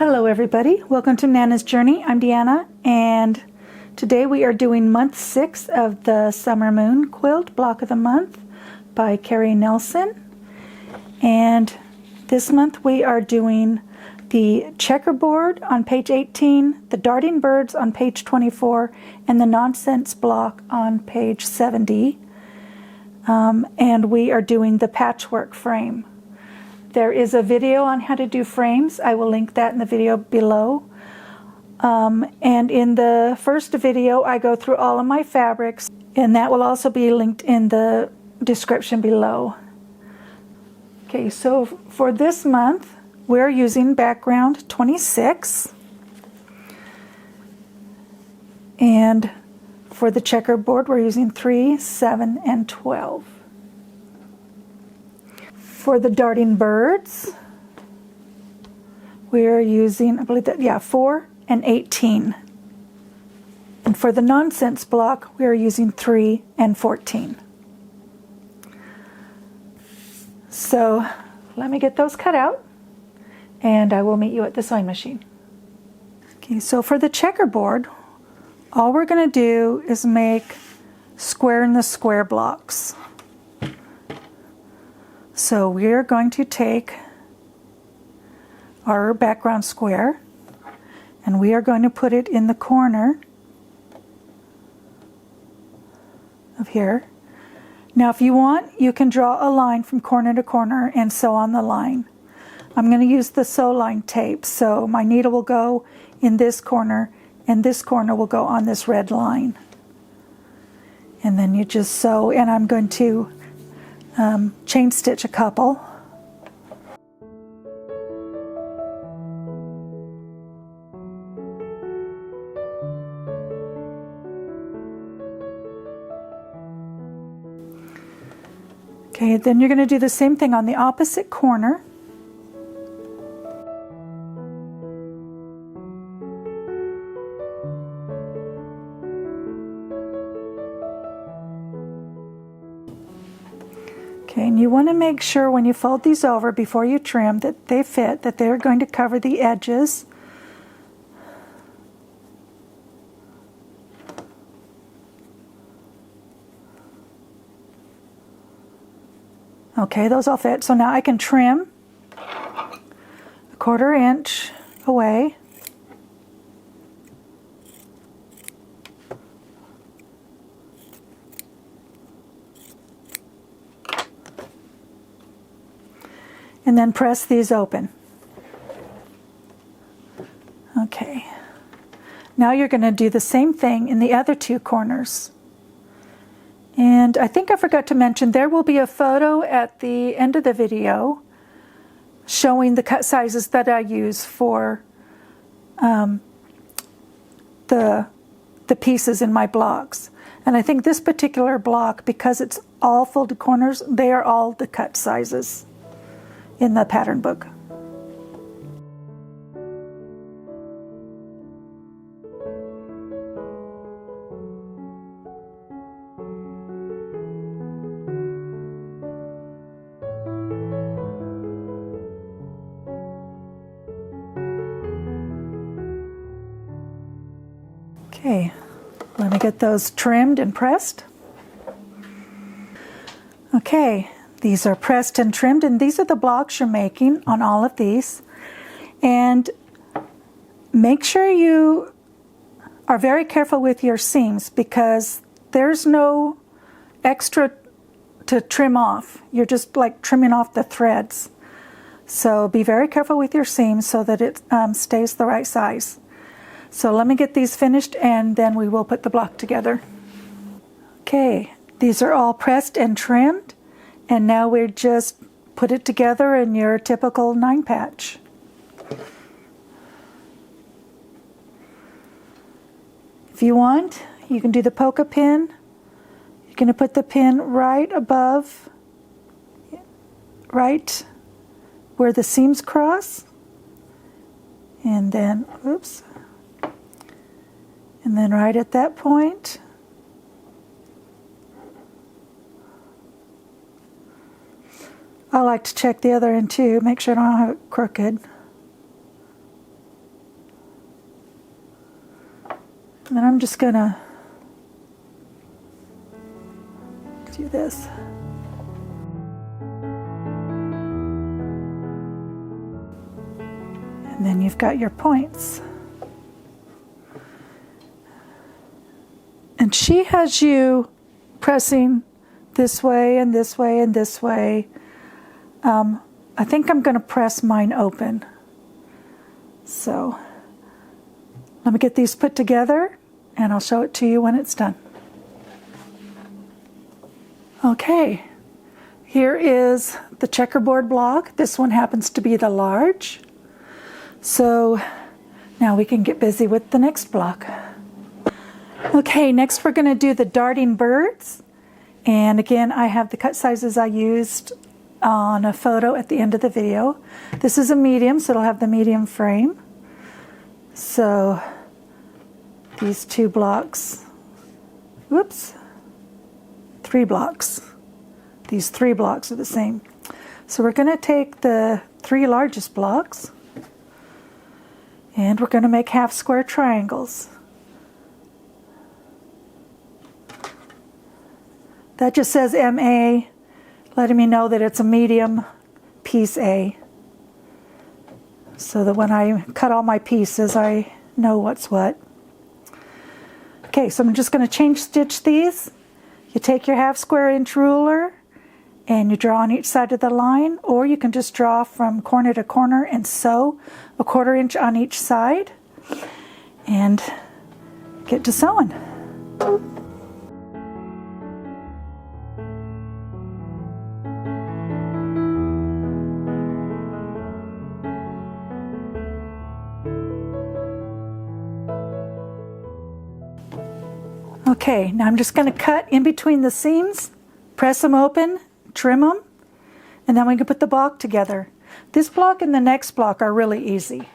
Hello everybody, welcome to Nana's Journey. I'm Deanna, and today we are doing month 6 of the Summer Moon Quilt Block of the Month by Carrie Nelson. And this month we are doing the Checkerboard on page 18, the Darting Birds on page 24, and the Nonsense Block on page 70. And we are doing the patchwork frame. There is a video on how to do frames. I will link that in the video below. And in the first video, I go through all of my fabrics, and that will also be linked in the description below. Okay, so for this month, we're using background 26. And for the checkerboard, we're using 3, 7, and 12. For the Darting Birds, we're using, I believe that, 4 and 18. And for the Nonsense Block, we are using 3 and 14. So let me get those cut out, and I will meet you at the sewing machine. Okay, so for the checkerboard, all we're going to do is make square in the square blocks. So we're going to take our background square and we are going to put it in the corner of here. Now if you want, you can draw a line from corner to corner and sew on the line. I'm going to use the sew line tape, so my needle will go in this corner and this corner will go on this red line. And then you just sew, and I'm going to chain stitch a couple. Okay, then you're going to do the same thing on the opposite corner. Okay, and you want to make sure when you fold these over before you trim that they fit, that they're going to cover the edges. Okay, those all fit. So now I can trim a 1/4 inch away. And then press these open. Okay. Now you're going to do the same thing in the other 2 corners. And I think I forgot to mention, there will be a photo at the end of the video showing the cut sizes that I use for the pieces in my blocks. And I think this particular block, because it's all folded corners, they are all the cut sizes in the pattern book. Okay, let me get those trimmed and pressed. Okay. These are pressed and trimmed, and these are the blocks you're making on all of these. And make sure you are very careful with your seams, because there's no extra to trim off. You're just like trimming off the threads. So be very careful with your seams so that it stays the right size. So let me get these finished, and then we will put the block together. Okay, these are all pressed and trimmed. And now we just put it together in your typical 9 patch. If you want, you can do the polka pin. You're going to put the pin right above, right where the seams cross. And then, oops. And then right at that point, I like to check the other end too, make sure I don't have it crooked. just gonna do this. And then you've got your points. And she has you pressing this way and this way and this way. I think I'm going to press mine open. So let me get these put together and I'll show it to you when it's done. Okay, here is the checkerboard block. This one happens to be the large. So now we can get busy with the next block. Okay, next we're going to do the darting birds. And again, I have the cut sizes I used on a photo at the end of the video. This is a medium, so it'll have the medium frame. So these 2 blocks, whoops, 3 blocks. These 3 blocks are the same. So we're going to take the 3 largest blocks and we're going to make half square triangles. That just says MA, letting me know that it's a medium piece A. So that when I cut all my pieces, I know what's what. Okay, so I'm just going to change stitch these. You take your half square inch ruler and you draw on each side of the line, or you can just draw from corner to corner and sew a 1/4 inch on each side and get to sewing. Okay, now I'm just going to cut in between the seams, press them open, trim them, and then we can put the block together. This block and the next block are really easy,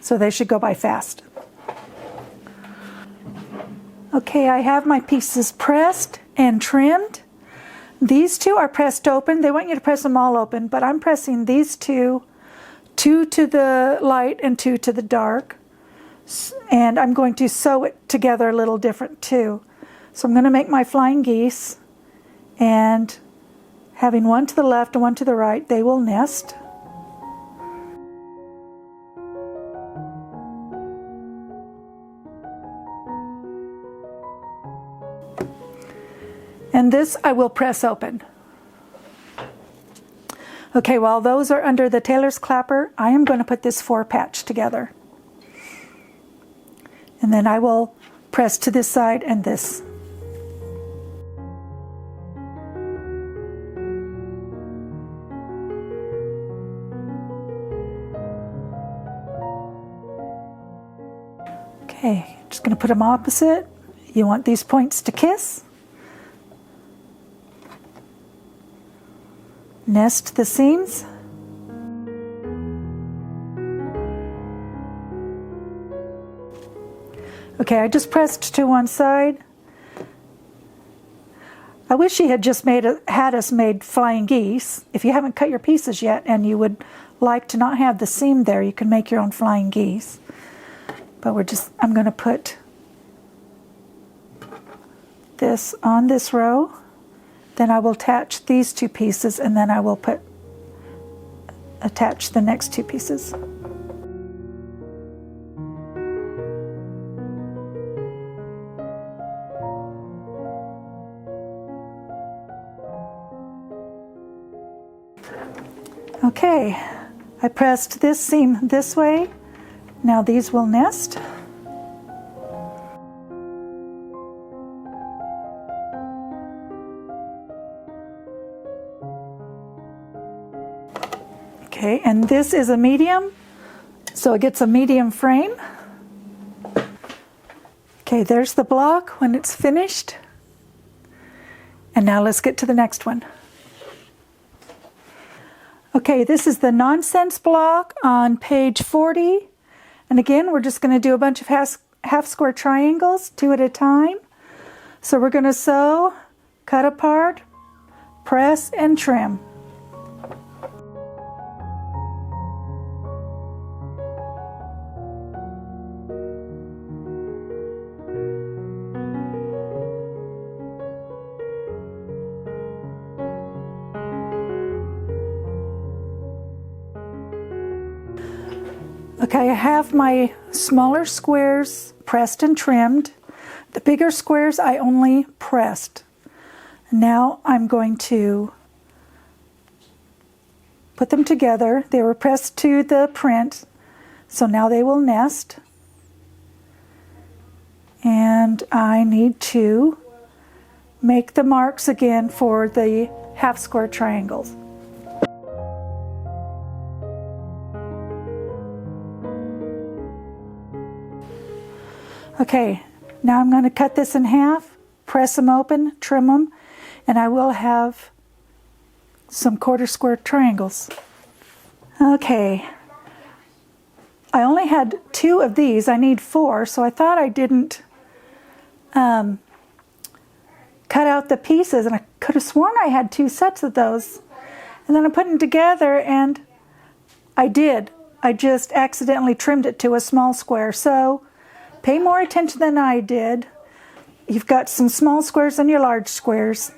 so they should go by fast. Okay, I have my pieces pressed and trimmed. These 2 are pressed open. They want you to press them all open, but I'm pressing these 2 to the light and 2 to the dark. And I'm going to sew it together a little different too. So I'm going to make my flying geese, and having one to the left and one to the right, they will nest. And this I will press open. Okay, while those are under the tailor's clapper, I am going to put this 4 patch together. And then I will press to this side and this. Okay, just going to put them opposite. You want these points to kiss. Nest the seams. Okay, I just pressed to one side. I wish she had just had us made flying geese. If you haven't cut your pieces yet and you would like to not have the seam there, you can make your own flying geese. But I'm going to put this on this row. Then I will attach these 2 pieces, and then I will attach the next 2 pieces. Okay, I pressed this seam this way. Now these will nest. Okay, and this is a medium, so it gets a medium frame. Okay, there's the block when it's finished. And now let's get to the next one. Okay, this is the nonsense block on page 40. And again, we're just going to do a bunch of half square triangles, 2 at a time. So we're going to sew, cut apart, press, and trim. Okay, I have my smaller squares pressed and trimmed. The bigger squares I only pressed. Now I'm going to put them together. They were pressed to the print, so now they will nest. And I need to make the marks again for the half square triangles. Okay, now I'm going to cut this in half, press them open, trim them, and I will have some quarter square triangles. Okay, I only had 2 of these. I need 4, so I thought I didn't cut out the pieces, and I could have sworn I had 2 sets of those. And then I put them together, and I did. I just accidentally trimmed it to a small square. So pay more attention than I did. You've got some small squares and your large squares.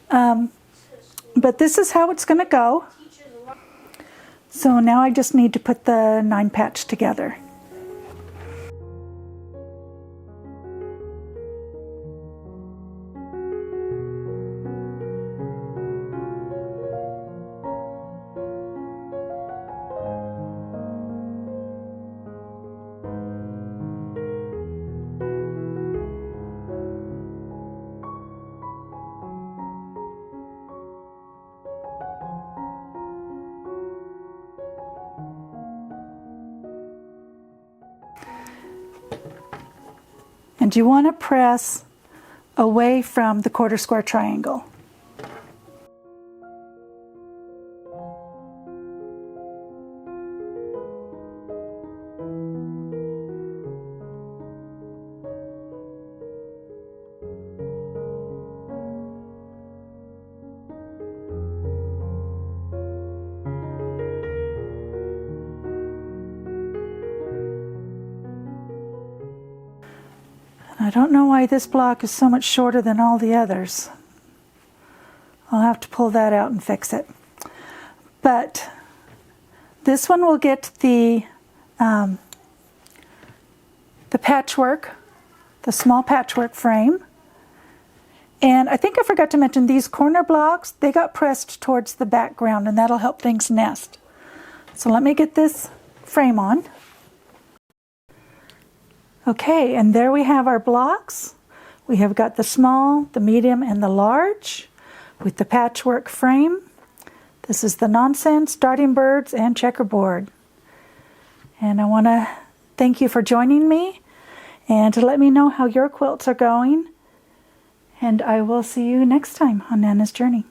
But this is how it's going to go. So now I just need to put the 9 patch together. And you want to press away from the quarter square triangle. I don't know why this block is so much shorter than all the others. I'll have to pull that out and fix it. But this one will get the patchwork, the small patchwork frame. And I think I forgot to mention these corner blocks, they got pressed towards the background, and that'll help things nest. So let me get this frame on. Okay, and there we have our blocks. We have got the small, the medium, and the large with the patchwork frame. This is the Nonsense, Darting Birds, and Checkerboard. And I want to thank you for joining me and to let me know how your quilts are going. And I will see you next time on Nana's Journey.